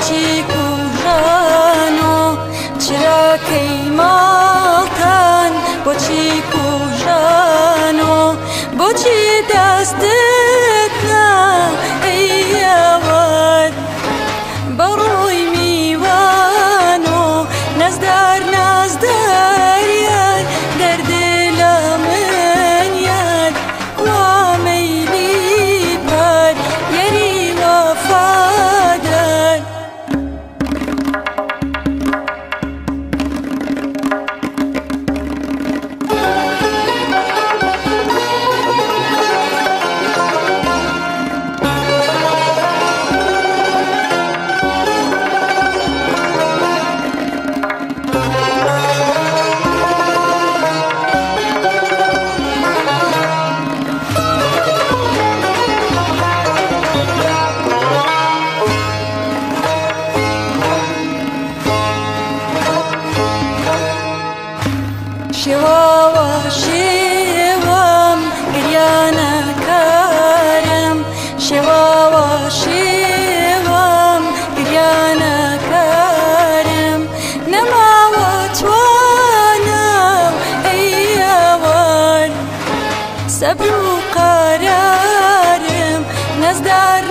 بۆچی کوژان و چراکەی ماڵتان بۆچی کوژان و بۆچی دەستت نا ئەی یاوار بەڕووی میوان و نەزدار نازدار یار دەردێ لە من یار وا مەیلی پار یەری وەفادار شێواوە شێوەم گریانەکارم شێواوە شێوەم گریانەکارم نەماوە توانم ئەی یاوار سەبر و قەرارم نەزدار